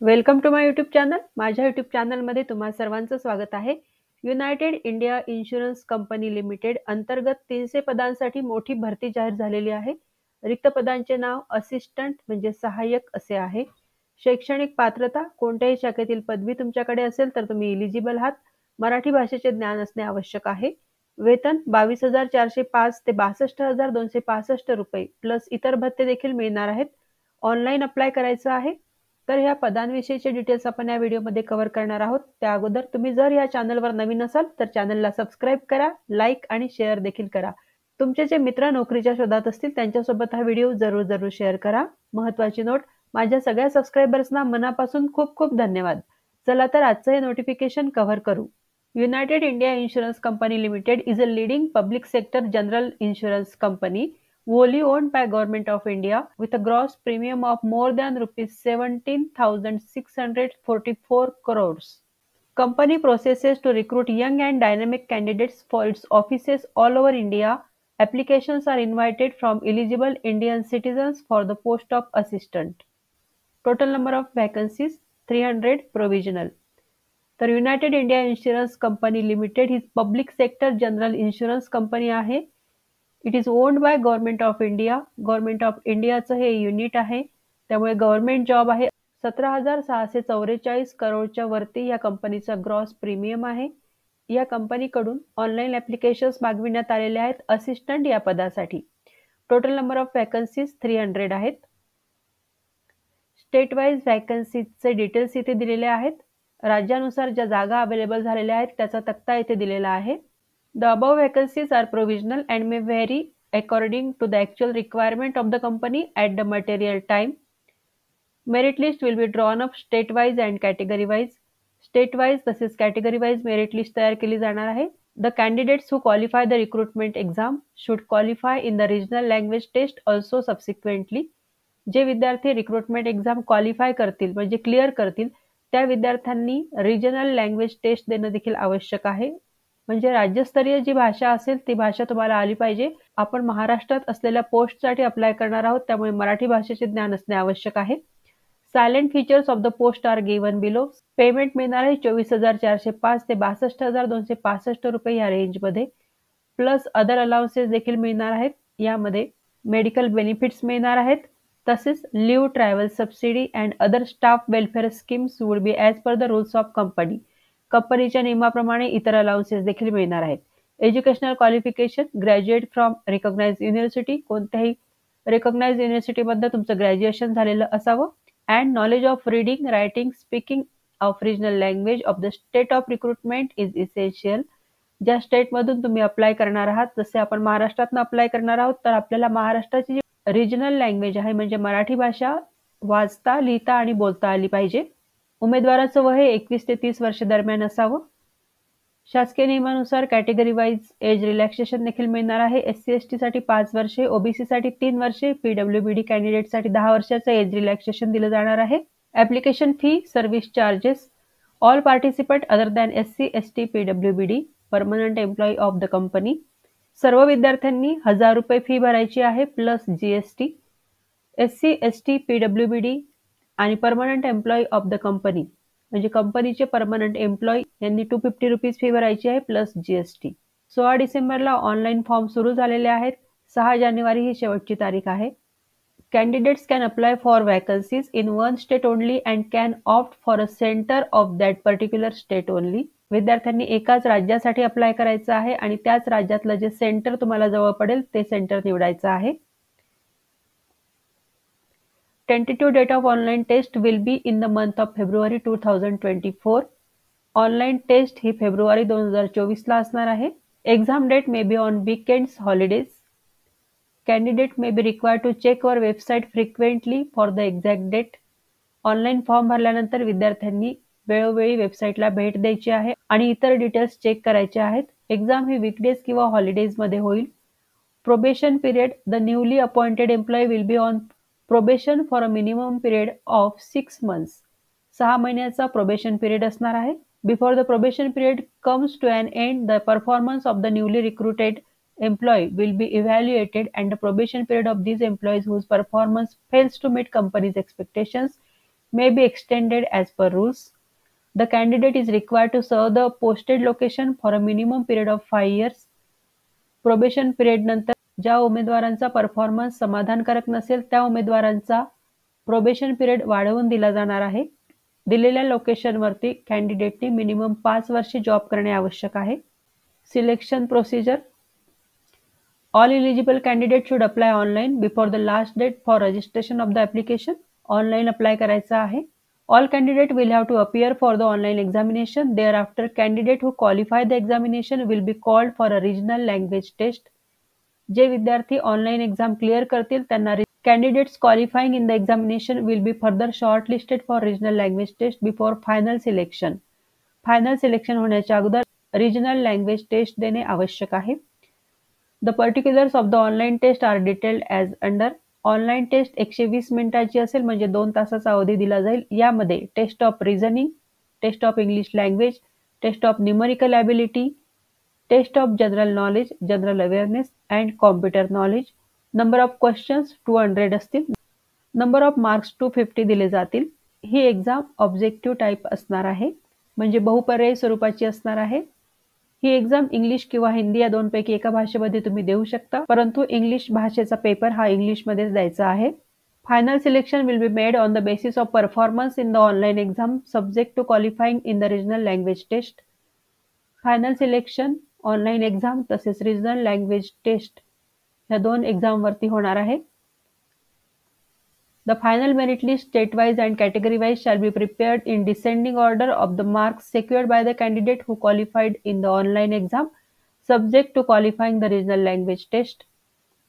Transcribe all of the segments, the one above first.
Welcome to my YouTube channel. माझ्या YouTube चॅनलमध्ये तुम्हा सर्वांचं स्वागत आहे. United India Insurance Company Limited अंतर्गत 300 पदांसाठी मोठी भरती जाहीर झालेली आहे. रिक्त पदांचे नाव असिस्टंट म्हणजे सहाय्यक असे आहे. शैक्षणिक पात्रता कोणत्याही शाखेतील पदवी तुमच्याकडे असेल तर तुम्ही इलिजिबल आहात. मराठी भाषेचे ज्ञान असणे आवश्यक आहे. वेतन 22,405 ते 62,265 रुपये प्लस इतर भत्ते देखील मिळणार आहेत. ऑनलाईन अप्लाय करायचं आहे. तर ह्या पदांविषयीचे डिटेल्स आपण या व्हिडिओमध्ये कव्हर करणार आहोत. त्या अगोदर तुम्ही जर या चॅनलवर नवीन असाल तर चॅनलला सबस्क्राईब करा, लाईक आणि शेअर देखील करा. तुमचे जे मित्र नोकरीच्या शोधात असतील त्यांच्यासोबत हा व्हिडिओ जरूर शेअर करा. महत्त्वाची नोट, माझ्या सगळ्या सबस्क्रायबर्सना मनापासून खूप खूप धन्यवाद. चला तर आजचं हे नोटिफिकेशन कव्हर करू. United India Insurance Company Limited is a leading public sector general insurance company wholly owned by Government of India with a gross premium of more than rupees 17,644 crores. Company processes to recruit young and dynamic candidates for its offices all over India. Applications are invited from eligible Indian citizens for the post of assistant. Total number of vacancies 300 provisional. तर United India Insurance Company Limited ही public sector general insurance company आहे. It is owned by government of India. Government of इंडियाचं हे unit आहे, त्यामुळे government job आहे. 17,644 करोडच्या वरती या कंपनीचा ग्रॉस प्रीमियम आहे. या कंपनीकडून ऑनलाईन ऍप्लिकेशन्स मागविण्यात आलेले आहेत असिस्टंट या पदासाठी. टोटल नंबर ऑफ वॅकन्सीज 300 आहेत. स्टेट वाईज वॅकन्सीचे डिटेल्स इथे दिलेले आहेत. राज्यानुसार ज्या जागा अवेलेबल झालेल्या आहेत त्याचा तक्ता इथे दिलेला आहे. The above vacancies are provisional and may vary according to the actual requirement of the company at the material time. Merit list will be drawn up state wise and category wise. State wise तसेच category wise merit list तयार केली जाणार आहे. The candidates who qualify the recruitment exam should qualify in the regional language test also subsequently. जे विद्यार्थी recruitment exam qualify करतील म्हणजे clear करतील त्या विद्यार्थ्यांनी रिजनल लँग्वेज टेस्ट देणं देखील आवश्यक आहे. म्हणजे राज्यस्तरीय जी भाषा असेल ती भाषा तुम्हाला आली पाहिजे. आपण महाराष्ट्रात असलेल्या पोस्टसाठी अप्लाय करणार आहोत, त्यामुळे मराठी भाषेचे ज्ञान असणे आवश्यक आहे. Salient features of the post are given below. Payment मिळणार आहे 24,405 ते 62,265 रुपये या रेंजमध्ये. प्लस अदर अलाउन्सेस देखील मिळणार आहेत. यामध्ये मेडिकल बेनिफिट्स मिळणार आहेत. तसेच leave, travel subsidy and other staff welfare schemes would be as per the rules of company. कंपनीच्या नियमाप्रमाणे इतर अलाउन्सेस देखील मिळणार आहेत. Educational qualification graduate from recognised university. कोणत्याही रिकॉग्नाइज युनिव्हर्सिटीमध्ये तुमचं ग्रॅज्युएशन झालेलं असावं. And knowledge of reading, writing, speaking of regional language of the state of recruitment is essential. ज्या स्टेटमधून तुम्ही अप्लाय करणार आहात, जसे आपण महाराष्ट्रातून अप्लाय करणार आहोत तर आपल्याला महाराष्ट्राची रिजनल लँग्वेज आहे म्हणजे मराठी भाषा वाचता, लिहिता आणि बोलता आली पाहिजे. उमेदवाराचं वय 21 ते 30 वर्ष दरम्यान असावं. शासकीय नियमानुसार कॅटेगरी वाईज एज रिलॅक्सेशन देखील मिळणार आहे. SC/ST साठी 5 वर्षे, OBC साठी 3 वर्षे, PWBD कॅन्डिडेटसाठी 10 वर्षाचं एज रिलॅक्सेशन दिलं जाणार आहे. Application fee, service charges. All participant other than SC/ST, PWBD permanent employee of the company. सर्व विद्यार्थ्यांनी 1,000 रुपये फी भरायची आहे प्लस GST. SC/ST, PWBD आणि permanent employee of the company म्हणजे कंपनीचे परमनंट एम्प्लॉई यांनी 250 रुपीज फी भरायची आहे प्लस GST. 16 डिसेंबरला ऑनलाईन फॉर्म सुरू झालेले आहेत. 6 जानेवारी ही शेवटची तारीख आहे. Candidates can apply for vacancies in one state only and can opt for a center of that particular state only. विद्यार्थ्यांनी एकाच राज्यासाठी अप्लाय करायचं आहे आणि त्याच राज्यातलं जे सेंटर तुम्हाला जवळ पडेल ते सेंटर निवडायचं आहे. Tentative date of online test will be in the month of February 2024. Online test ही फेब्रुवारी 2024 ला असणार आहे. Exam date may be on weekends, holidays. Candidate may be required to check our website frequently for the exact date. Online form भरल्यानंतर विद्यार्थ्यांनी वेळोवेळी वेबसाईटला भेट द्यायची आहे आणि इतर डिटेल्स चेक करायचे आहेत. एक्झाम ही वीकडेज किंवा हॉलिडेजमध्ये होईल. Probation period. The newly appointed employee will be on probation for a minimum period of 6 months. 6 महिन्याचा प्रोबेशन पिरियड असणार आहे. Before the probation period comes to an end, the performance of the newly recruited employee will be evaluated and the probation period of these employees whose performance fails to meet company's expectations may be extended as per rules. The candidate is required to serve the posted location for a minimum period of 5 years. Probation period नंतर ज्या उमेदवारांचा performance समाधानकारक नसेल त्या उमेदवारांचा probation period वाढवून दिला जाणार आहे. दिलेल्या लोकेशनवरती कॅन्डिडेटने मिनिमम 5 वर्षे जॉब करणे आवश्यक आहे. Selection procedure. All eligible candidate should apply online before the last date for registration of the application. Online apply करायचं आहे. All candidate will have to appear for the online examination. Thereafter, candidate who qualify the examination will be called for a regional language test. जे विद्यार्थी online exam clear करतील त्यांना candidates qualifying in the examination will be further shortlisted for regional language test before final selection. Final selection होण्याच्या अगोदर regional language taste देणे आवश्यक आहे. The particulars of the online test are detailed as under. Online test 120 मिनिटाची असेल म्हणजे 2 तासाचा अवधी दिला जाईल. यामध्ये test of reasoning, test of English language, test of numerical ability, test of general knowledge, general awareness and computer knowledge. Number of questions 200 असतील. Number of marks 250 दिले जातील. ही एक्झाम ऑब्जेक्टिव्ह टाईप असणार आहे म्हणजे बहुपर्यायी स्वरूपाची असणार आहे. ही एक्झाम इंग्लिश किंवा हिंदी या दोनपैकी एका भाषेमध्ये तुम्ही देऊ शकता, परंतु इंग्लिश भाषेचा पेपर हा इंग्लिशमध्येच द्यायचा आहे. Final selection will be made on the basis of performance in the online exam subject to qualifying in the regional language test. Final selection online exam तसेच रिजनल लँग्वेज टेस्ट ह्या 2 एक्झामवरती होणार आहे. The final merit list state-wise and category-wise shall be prepared in descending order of the marks secured by the candidate who qualified in the online exam, subject to qualifying the regional language test.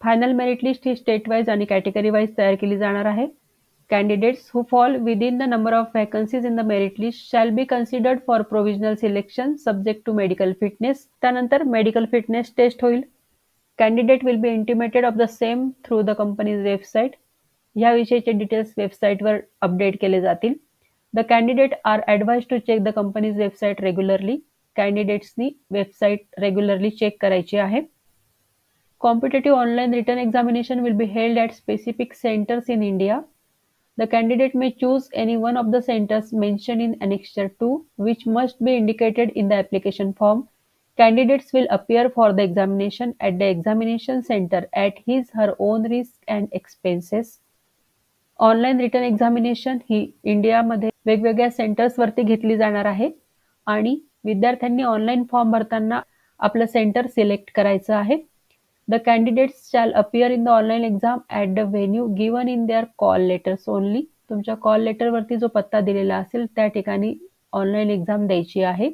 Final merit list he state-wise आणि category-wise तयार केली जाणार आहे. Candidates who fall within the number of vacancies in the merit list shall be considered for provisional selection subject to medical fitness. त्यानंतर medical fitness test होईल. Candidate will be intimated of the same through the company's website. याविषयीचे details वेबसाईटवर update केले जातील. The candidate are advise to check the company's website regularly. कॅन्डिडेट्सनी website regularly check करायची आहे. Competitive online written examination will be held at specific centres in India. The candidate may choose any one of the centres mention in Annexure 2 which must be indicated in the application form. Candidates will appear for the examination at the examination center at his her own risk and expenses. Online written examination ही इंडियामध्ये वेगवेगळ्या सेंटर्सवरती घेतली जाणार आहे आणि विद्यार्थ्यांनी online form भरताना आपलं सेंटर सिलेक्ट करायचं आहे. The candidates shall appear in the online exam at the venue given in their call letters only. तुमच्या कॉल लेटरवरती जो पत्ता दिलेला असेल त्या ठिकाणी ऑनलाईन एक्झाम द्यायची आहे.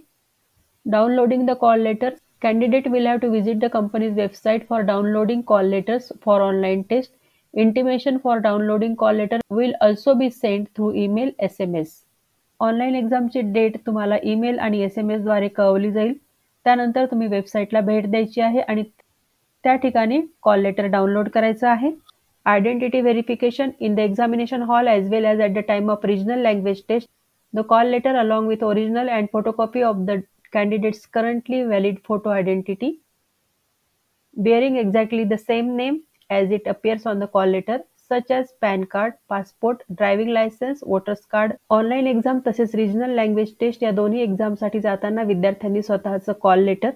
Downloading the call letter. Candidate will have to visit the company's website for downloading call letters for online test. Intimation for downloading call letter will also be sent through email SMS. Online एक्झामची date तुम्हाला email आणि SMS द्वारे कळवली जाईल. त्यानंतर तुम्ही वेबसाईटला भेट द्यायची आहे आणि त्या ठिकाणी कॉल लेटर डाउनलोड करायचं आहे. Identity verification in the examination hall as well as at the time of regional language test. The call letter along with original and photocopy of the candidate's currently valid photo identity bearing exactly the same name as it appears on the call letter such as PAN card, passport, driving license, voters card. Online exam तसेच regional language taste या दोन्ही एक्झामसाठी जाताना विद्यार्थ्यांनी स्वतःचं call letter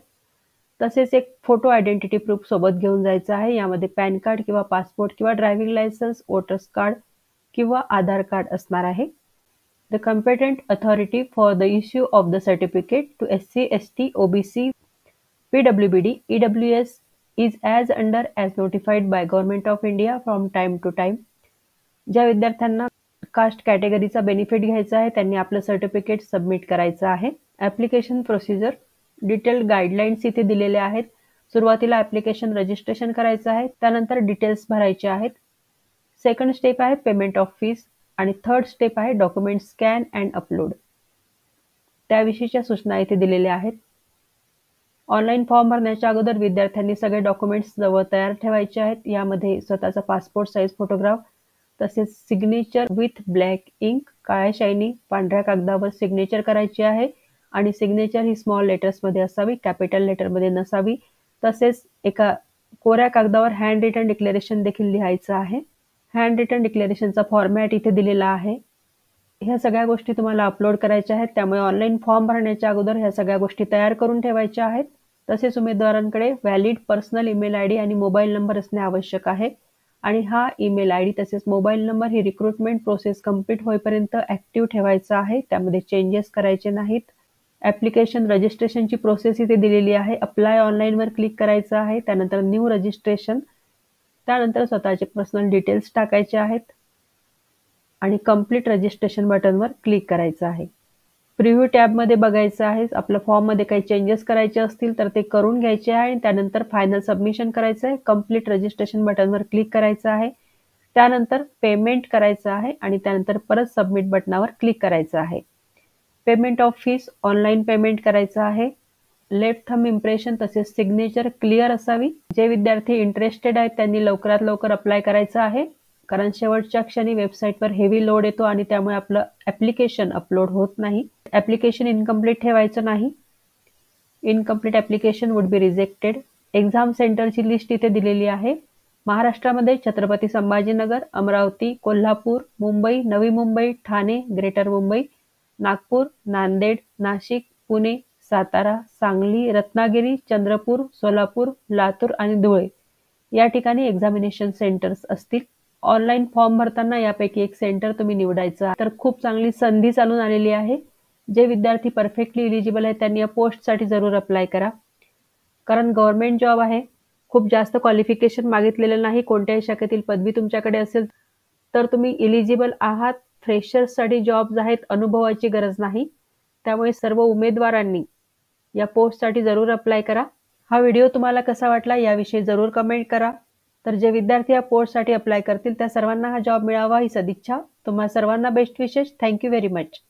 तसेच एक photo identity proof सोबत घेऊन जायचं आहे. यामध्ये पॅन कार्ड किंवा पासपोर्ट किंवा ड्रायव्हिंग लायसन्स, वोटर्स कार्ड किंवा आधार कार्ड असणार आहे. The competent authority for the issue of the certificate to SC, ST, OBC, PWBD, EWS is as under as notified by Government of India from time to time. ज्या विद्यार्थ्यांना caste कॅटेगरीचा benefit घ्यायचा आहे त्यांनी आपलं certificate submit करायचं आहे. Application procedure. Detailed guidelines इथे दिलेल्या आहेत. सुरुवातीला ॲप्लिकेशन रजिस्ट्रेशन करायचं आहे. त्यानंतर डिटेल्स भरायचे आहेत. सेकंड स्टेप आहे पेमेंट ऑफ फीस आणि थर्ड स्टेप आहे डॉक्युमेंट स्कॅन अँड अपलोड. त्याविषयीच्या सूचना इथे दिलेल्या आहेत. ऑनलाईन फॉर्म भरण्याच्या अगोदर विद्यार्थ्यांनी सगळे डॉक्युमेंट्स जवळ तयार ठेवायचे आहेत. यामध्ये स्वतःचा पासपोर्ट साईज फोटोग्राफ तसेच सिग्नेचर विथ ब्लॅक इंक. काळ्या शाईनी पांढऱ्या कागदावर सिग्नेचर करायची आहे आणि सिग्नेचर ही स्मॉल लेटर्समध्ये असावी, कॅपिटल लेटरमध्ये नसावी. तसेच एका कोऱ्या कागदावर हँड रिटन डिक्लेरेशन देखील लिहायचं आहे. हँड रिटन डिक्लेरेशनचा फॉर्मॅट इथे दिलेला आहे. ह्या सगळ्या गोष्टी तुम्हाला अपलोड करायच्या आहेत. त्यामुळे ऑनलाईन फॉर्म भरण्याच्या अगोदर ह्या सगळ्या गोष्टी तयार करून ठेवायच्या आहेत. तसेच उमेदवारांकडे व्हॅलिड पर्सनल ईमेल आयडी आणि मोबाईल नंबर असणे आवश्यक आहे. आणि हा ईमेल आयडी तसेच मोबाईल नंबर ही रिक्रुटमेंट प्रोसेस कंप्लीट होईपर्यंत ॲक्टिव्ह ठेवायचा आहे. त्यामध्ये चेंजेस करायचे नाहीत. ॲप्लिकेशन रजिस्ट्रेशनची प्रोसेस इथे दिलेली आहे. अप्लाय ऑनलाईनवर क्लिक करायचं आहे. त्यानंतर न्यू रजिस्ट्रेशन, त्यानंतर स्वतःचे पर्सनल डिटेल्स टाकायचे आहेत आणि कंप्लीट रजिस्ट्रेशन बटनवर क्लिक करायचं आहे. प्रिव्ह्यू टॅबमध्ये बघायचं आहे. आपल्या फॉर्ममध्ये काही चेंजेस करायचे असतील तर ते करून घ्यायचे आहे आणि त्यानंतर फायनल सबमिशन करायचं आहे. कंप्लीट रजिस्ट्रेशन बटनवर क्लिक करायचं आहे. त्यानंतर पेमेंट करायचं आहे आणि त्यानंतर परत सबमिट बटनावर क्लिक करायचं आहे. Payment of fees online payment करायचं आहे. लेफ्ट थंब इम्प्रेशन तसेच सिग्नेचर क्लिअर असावी. जे विद्यार्थी इंटरेस्टेड आहेत त्यांनी लवकरात लवकर अप्लाय करायचं आहे, कारण शेवटच्या क्षणी वेबसाईटवर हेवी लोड येतो आणि त्यामुळे आपलं ॲप्लिकेशन अपलोड होत नाही. ॲप्लिकेशन इनकम्प्लीट ठेवायचं नाही. Incomplete application would be rejected. Exam सेंटरची लिस्ट इथे दिलेली आहे. महाराष्ट्रामध्ये छत्रपती संभाजीनगर, अमरावती, कोल्हापूर, मुंबई, नवी मुंबई, ठाणे, ग्रेटर मुंबई, नागपूर, नांदेड, नाशिक, पुणे, सातारा, सांगली, रत्नागिरी, चंद्रपूर, सोलापूर, लातूर आणि धुळे या ठिकाणी एक्झामिनेशन सेंटर्स असतील. ऑनलाईन फॉर्म भरताना यापैकी एक सेंटर तुम्ही निवडायचं. तर खूप चांगली संधी चालून आलेली आहे. जे विद्यार्थी परफेक्टली इलिजिबल आहेत त्यांनी या पोस्टसाठी जरूर अप्लाय करा, कारण गव्हर्नमेंट जॉब आहे. खूप जास्त क्वालिफिकेशन मागितलेलं नाही. कोणत्याही शाखेतील पदवी तुमच्याकडे असेल तर तुम्ही इलिजिबल आहात. फ्रेशर्ससाठी जॉब्स आहेत, अनुभवाची गरज नाही. त्यामुळे सर्व उमेदवारांनी या पोस्टसाठी जरूर अप्लाय करा. हा व्हिडिओ तुम्हाला कसा वाटला याविषयी जरूर कमेंट करा. तर जे विद्यार्थी या पोस्टसाठी अप्लाय करतील त्या सर्वांना हा जॉब मिळावा ही सदिच्छा. तुम्हा सर्वांना बेस्ट विशेष. Thank you very much.